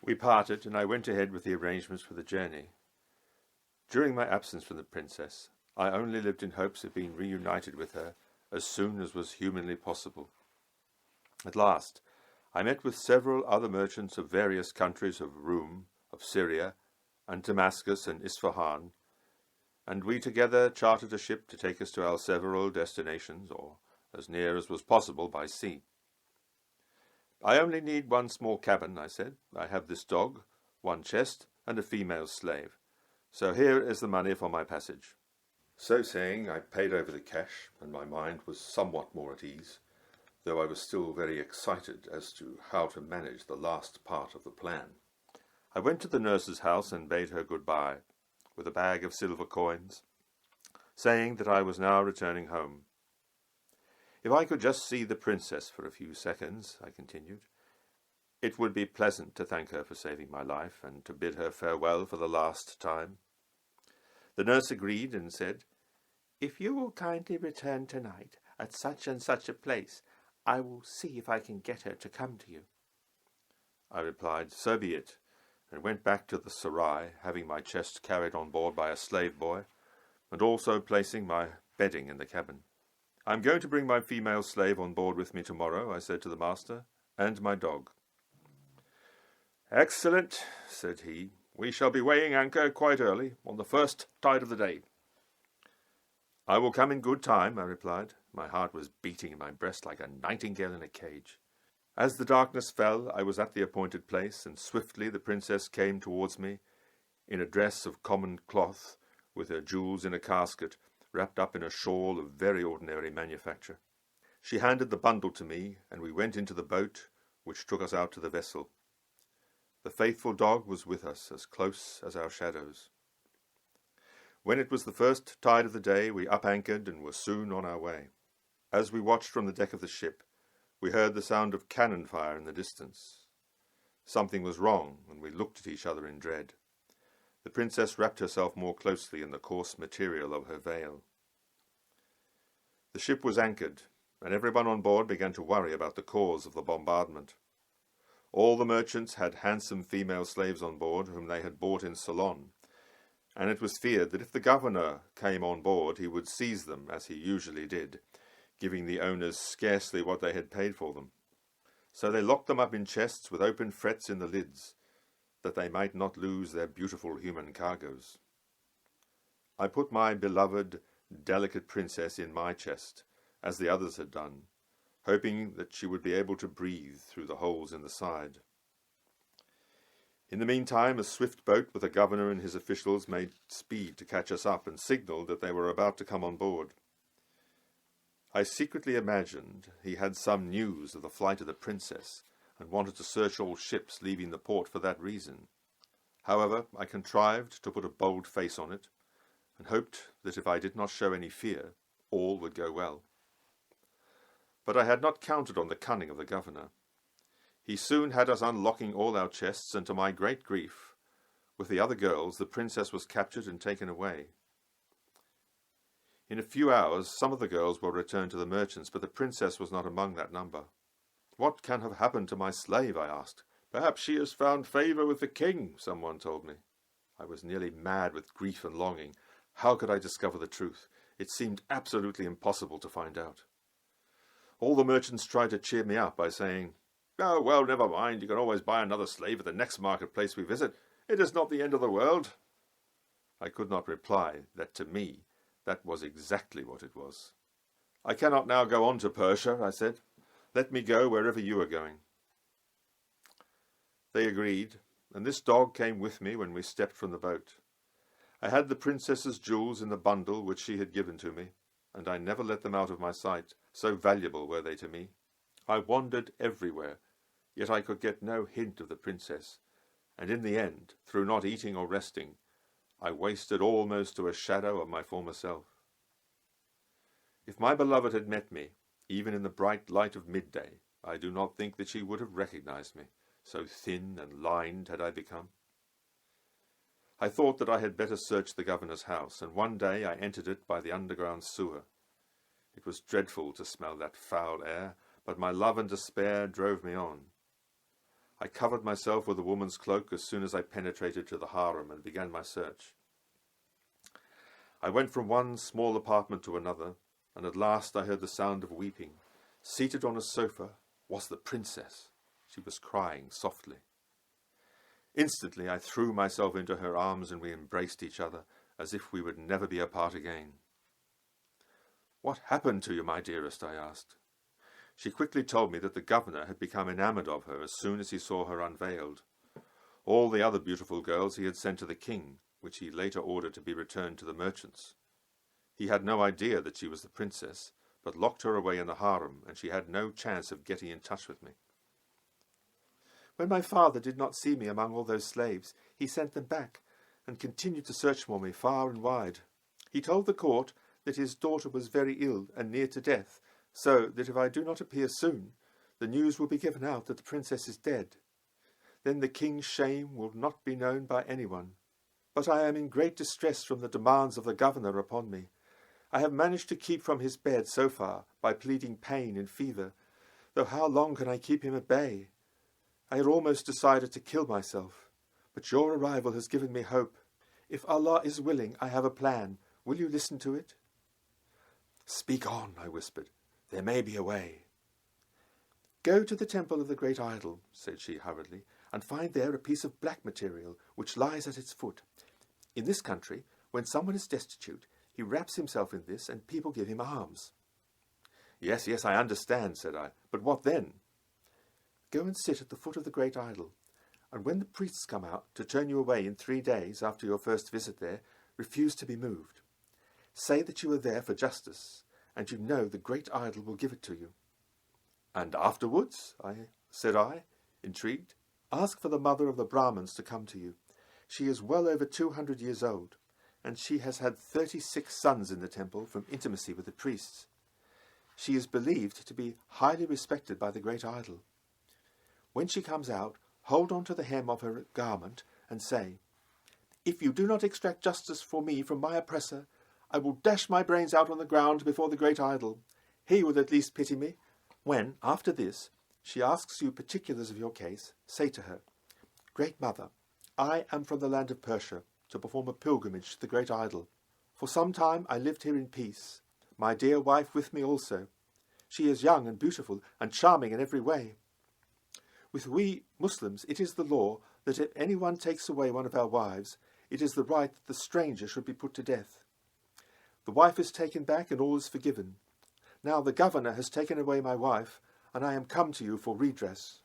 We parted, and I went ahead with the arrangements for the journey. During my absence from the princess, I only lived in hopes of being reunited with her as soon as was humanly possible. At last, I met with several other merchants of various countries of Roum, of Syria, and Damascus and Isfahan, and we together chartered a ship to take us to our several destinations, or as near as was possible by sea. I only need one small cabin, I said. I have this dog, one chest, and a female slave. So here is the money for my passage. So saying, I paid over the cash, and my mind was somewhat more at ease, though I was still very excited as to how to manage the last part of the plan. I went to the nurse's house and bade her good-bye, with a bag of silver coins, saying that I was now returning home. If I could just see the princess for a few seconds, I continued, it would be pleasant to thank her for saving my life, and to bid her farewell for the last time. The nurse agreed and said, "If you will kindly return tonight at such and such a place, I will see if I can get her to come to you." I replied, "So be it," and went back to the sarai, having my chest carried on board by a slave boy, and also placing my bedding in the cabin. "I am going to bring my female slave on board with me tomorrow," I said to the master, "and my dog." "Excellent," said he. "We shall be weighing anchor quite early, on the first tide of the day." "I will come in good time," I replied. My heart was beating in my breast like a nightingale in a cage. As the darkness fell, I was at the appointed place, and swiftly the princess came towards me, in a dress of common cloth, with her jewels in a casket, wrapped up in a shawl of very ordinary manufacture. She handed the bundle to me, and we went into the boat, which took us out to the vessel. The faithful dog was with us, as close as our shadows. When it was the first tide of the day, we up-anchored and were soon on our way. As we watched from the deck of the ship, we heard the sound of cannon fire in the distance. Something was wrong, and we looked at each other in dread. The princess wrapped herself more closely in the coarse material of her veil. The ship was anchored, and everyone on board began to worry about the cause of the bombardment. All the merchants had handsome female slaves on board whom they had bought in Ceylon, and it was feared that if the governor came on board he would seize them, as he usually did, giving the owners scarcely what they had paid for them. So they locked them up in chests with open frets in the lids, that they might not lose their beautiful human cargoes. I put my beloved, delicate princess in my chest, as the others had done, hoping that she would be able to breathe through the holes in the side. In the meantime, a swift boat with the governor and his officials made speed to catch us up and signalled that they were about to come on board. I secretly imagined he had some news of the flight of the princess, and wanted to search all ships leaving the port for that reason. However, I contrived to put a bold face on it, and hoped that if I did not show any fear, all would go well. But I had not counted on the cunning of the governor. He soon had us unlocking all our chests, and to my great grief, with the other girls, the princess was captured and taken away. In a few hours, some of the girls were returned to the merchants, but the princess was not among that number. "What can have happened to my slave?" I asked. "Perhaps she has found favour with the king," someone told me. I was nearly mad with grief and longing. How could I discover the truth? It seemed absolutely impossible to find out. All the merchants tried to cheer me up by saying, "Oh, well, never mind, you can always buy another slave at the next marketplace we visit. It is not the end of the world." I could not reply that to me that was exactly what it was. "I cannot now go on to Persia," I said. "Let me go wherever you are going." They agreed, and this dog came with me when we stepped from the boat. I had the princess's jewels in the bundle which she had given to me, and I never let them out of my sight, so valuable were they to me. I wandered everywhere, yet I could get no hint of the princess, and in the end, through not eating or resting, I wasted almost to a shadow of my former self. If my beloved had met me, even in the bright light of midday, I do not think that she would have recognized me, so thin and lined had I become. I thought that I had better search the governor's house, and one day I entered it by the underground sewer. It was dreadful to smell that foul air, but my love and despair drove me on. I covered myself with a woman's cloak as soon as I penetrated to the harem and began my search. I went from one small apartment to another, and at last I heard the sound of weeping. Seated on a sofa was the princess. She was crying softly. Instantly I threw myself into her arms and we embraced each other as if we would never be apart again. "What happened to you, my dearest?" I asked. She quickly told me that the governor had become enamoured of her as soon as he saw her unveiled. All the other beautiful girls he had sent to the king, which he later ordered to be returned to the merchants. He had no idea that she was the princess, but locked her away in the harem, and she had no chance of getting in touch with me. "When my father did not see me among all those slaves, he sent them back, and continued to search for me far and wide. He told the court that his daughter was very ill and near to death, so that if I do not appear soon, the news will be given out that the princess is dead. Then the king's shame will not be known by anyone. But I am in great distress from the demands of the governor upon me. I have managed to keep from his bed so far by pleading pain and fever, though how long can I keep him at bay? I had almost decided to kill myself, but your arrival has given me hope. If Allah is willing, I have a plan. Will you listen to it?" "Speak on," I whispered. "There may be a way." "Go to the temple of the great idol," said she hurriedly, "and find there a piece of black material which lies at its foot. In this country, when someone is destitute, he wraps himself in this and people give him alms." Yes, I understand," said I. "But what then?" "Go and sit at the foot of the great idol, and when the priests come out to turn you away in 3 days after your first visit there, refuse to be moved. Say that you are there for justice, and you know the great idol will give it to you." "And afterwards?" said I, intrigued. "Ask for the mother of the Brahmins to come to you. She is well over 200 years old, and she has had 36 sons in the temple from intimacy with the priests. She is believed to be highly respected by the great idol. When she comes out, hold on to the hem of her garment and say, 'If you do not extract justice for me from my oppressor, I will dash my brains out on the ground before the great idol. He will at least pity me.' When, after this, she asks you particulars of your case, say to her, 'Great Mother, I am from the land of Persia to perform a pilgrimage to the great idol. For some time I lived here in peace, my dear wife with me also. She is young and beautiful and charming in every way. With we Muslims it is the law that if anyone takes away one of our wives, it is the right that the stranger should be put to death. The wife is taken back and all is forgiven. Now the governor has taken away my wife, and I am come to you for redress.'"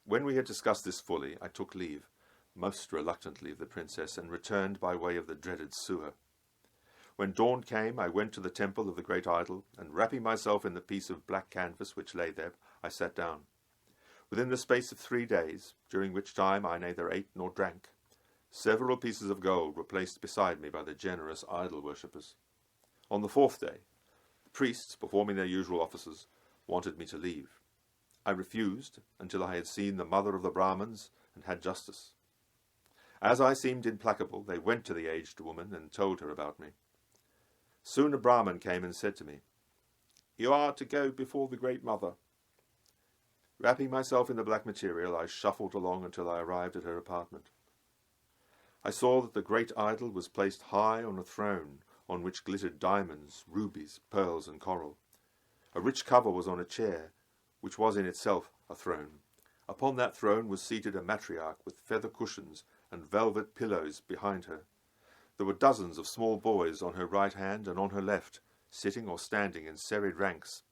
When we had discussed this fully, I took leave, most reluctantly, of the princess, and returned by way of the dreaded sewer. When dawn came, I went to the temple of the great idol, and wrapping myself in the piece of black canvas which lay there, I sat down. Within the space of 3 days, during which time I neither ate nor drank, several pieces of gold were placed beside me by the generous idol worshippers. On the 4th day, the priests, performing their usual offices, wanted me to leave. I refused until I had seen the mother of the Brahmins and had justice. As I seemed implacable, they went to the aged woman and told her about me. Soon a Brahmin came and said to me, "You are to go before the Great Mother." Wrapping myself in the black material, I shuffled along until I arrived at her apartment. I saw that the great idol was placed high on a throne on which glittered diamonds, rubies, pearls, and coral. A rich cover was on a chair, which was in itself a throne. Upon that throne was seated a matriarch with feather cushions and velvet pillows behind her. There were dozens of small boys on her right hand and on her left, sitting or standing in serried ranks.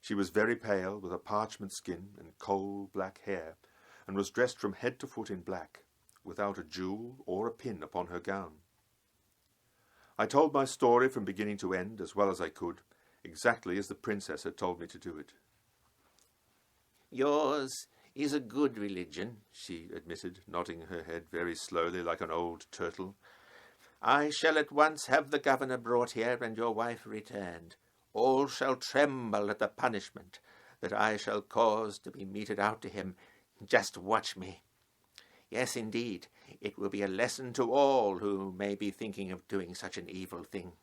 She was very pale, with a parchment skin and coal-black hair, and was dressed from head to foot in black, without a jewel or a pin upon her gown. I told my story from beginning to end, as well as I could, exactly as the princess had told me to do it. "Yours is a good religion," she admitted, nodding her head very slowly like an old turtle. "I shall at once have the governor brought here and your wife returned. All shall tremble at the punishment that I shall cause to be meted out to him. Just watch me. Yes, indeed, it will be a lesson to all who may be thinking of doing such an evil thing."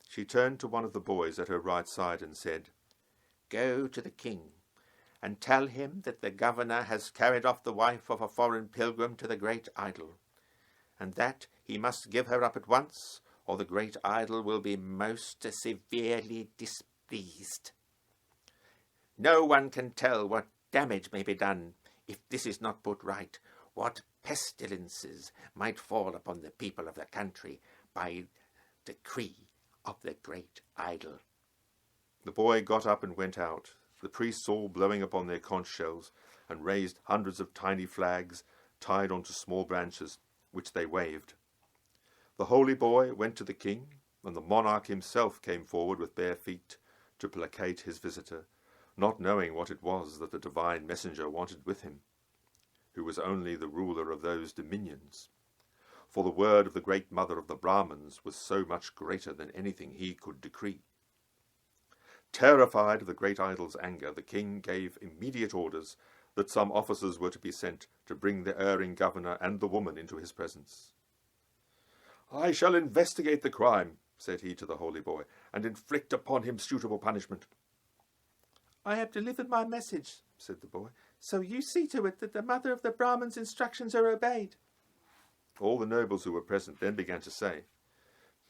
She turned to one of the boys at her right side and said, "Go to the king, and tell him that the governor has carried off the wife of a foreign pilgrim to the great idol, and that he must give her up at once, or the great idol will be most severely displeased. No one can tell what damage may be done if this is not put right, what pestilences might fall upon the people of the country by decree of the great idol. The boy got up and went out, the priests all blowing upon their conch shells, and raised hundreds of tiny flags tied onto small branches, which they waved. The holy boy went to the king, and the monarch himself came forward with bare feet to placate his visitor, not knowing what it was that the divine messenger wanted with him, who was only the ruler of those dominions. For the word of the great mother of the Brahmins was so much greater than anything he could decree. Terrified of the great idol's anger, the king gave immediate orders that some officers were to be sent to bring the erring governor and the woman into his presence. "I shall investigate the crime," said he to the holy boy, "and inflict upon him suitable punishment." "I have delivered my message," said the boy, "so you see to it that the mother of the Brahmin's instructions are obeyed." All the nobles who were present then began to say,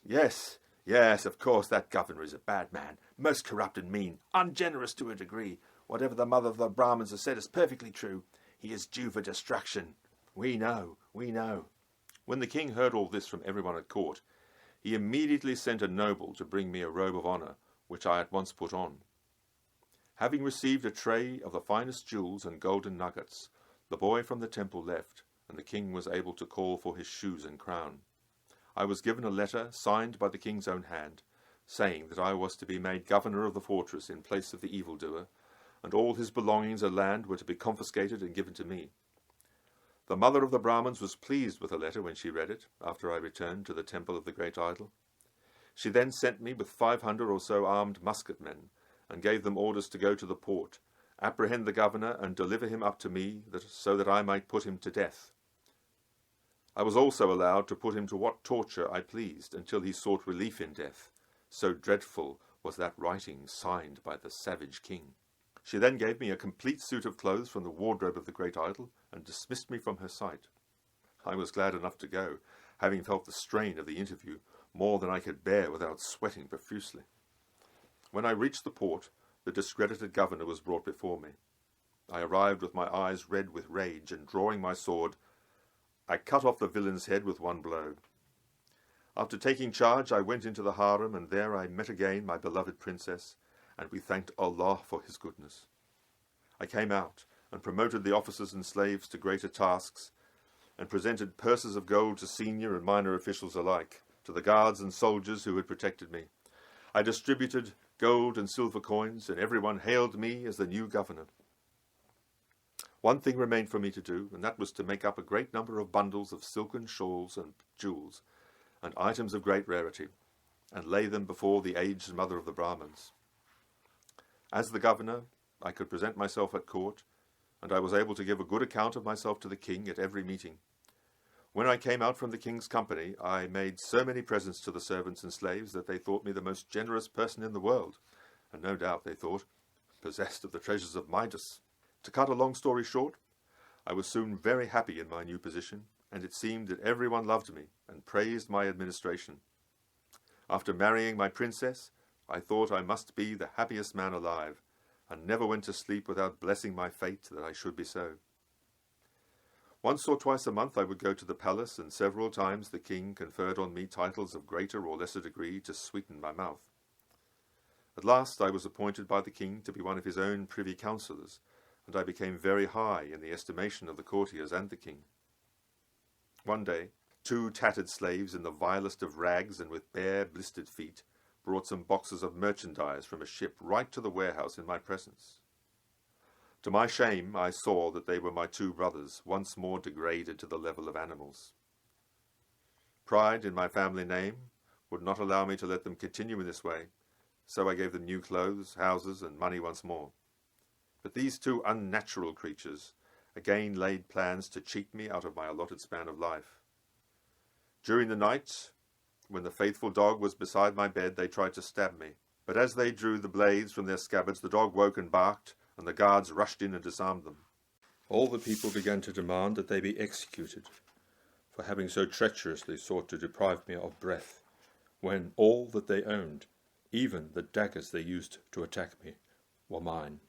Yes, of course, that governor is a bad man, most corrupt and mean, ungenerous to a degree. Whatever the mother of the Brahmins has said is perfectly true. He is due for destruction. We know. When the king heard all this from everyone at court, he immediately sent a noble to bring me a robe of honour, which I at once put on. Having received a tray of the finest jewels and golden nuggets, the boy from the temple left, and the king was able to call for his shoes and crown. I was given a letter signed by the king's own hand, saying that I was to be made governor of the fortress in place of the evildoer, and all his belongings and land were to be confiscated and given to me. The mother of the Brahmins was pleased with the letter when she read it, after I returned to the temple of the great idol. She then sent me with 500 or so armed musketmen, and gave them orders to go to the port, apprehend the governor, and deliver him up to me, so that I might put him to death. I was also allowed to put him to what torture I pleased, until he sought relief in death. So dreadful was that writing signed by the savage king. She then gave me a complete suit of clothes from the wardrobe of the great idol, and dismissed me from her sight. I was glad enough to go, having felt the strain of the interview more than I could bear without sweating profusely. When I reached the port, the discredited governor was brought before me. I arrived with my eyes red with rage, and drawing my sword, I cut off the villain's head with one blow. After taking charge, I went into the harem, and there I met again my beloved princess, and we thanked Allah for his goodness. I came out and promoted the officers and slaves to greater tasks, and presented purses of gold to senior and minor officials alike, to the guards and soldiers who had protected me. I distributed gold and silver coins, and everyone hailed me as the new governor. One thing remained for me to do, and that was to make up a great number of bundles of silken shawls and jewels, and items of great rarity, and lay them before the aged mother of the Brahmins. As the governor, I could present myself at court, and I was able to give a good account of myself to the king at every meeting. When I came out from the king's company, I made so many presents to the servants and slaves that they thought me the most generous person in the world, and no doubt they thought possessed of the treasures of Midas. To cut a long story short, I was soon very happy in my new position, and it seemed that everyone loved me and praised my administration. After marrying my princess, I thought I must be the happiest man alive, and never went to sleep without blessing my fate that I should be so. Once or twice a month I would go to the palace, and several times the king conferred on me titles of greater or lesser degree to sweeten my mouth. At last I was appointed by the king to be one of his own privy councillors, and I became very high in the estimation of the courtiers and the king. One day, 2 tattered slaves in the vilest of rags and with bare, blistered feet brought some boxes of merchandise from a ship right to the warehouse in my presence. To my shame, I saw that they were my 2 brothers, once more degraded to the level of animals. Pride in my family name would not allow me to let them continue in this way, so I gave them new clothes, houses, and money once more. But these 2 unnatural creatures again laid plans to cheat me out of my allotted span of life. During the night, when the faithful dog was beside my bed, they tried to stab me. But as they drew the blades from their scabbards, the dog woke and barked, and the guards rushed in and disarmed them. All the people began to demand that they be executed for having so treacherously sought to deprive me of breath, when all that they owned, even the daggers they used to attack me, were mine.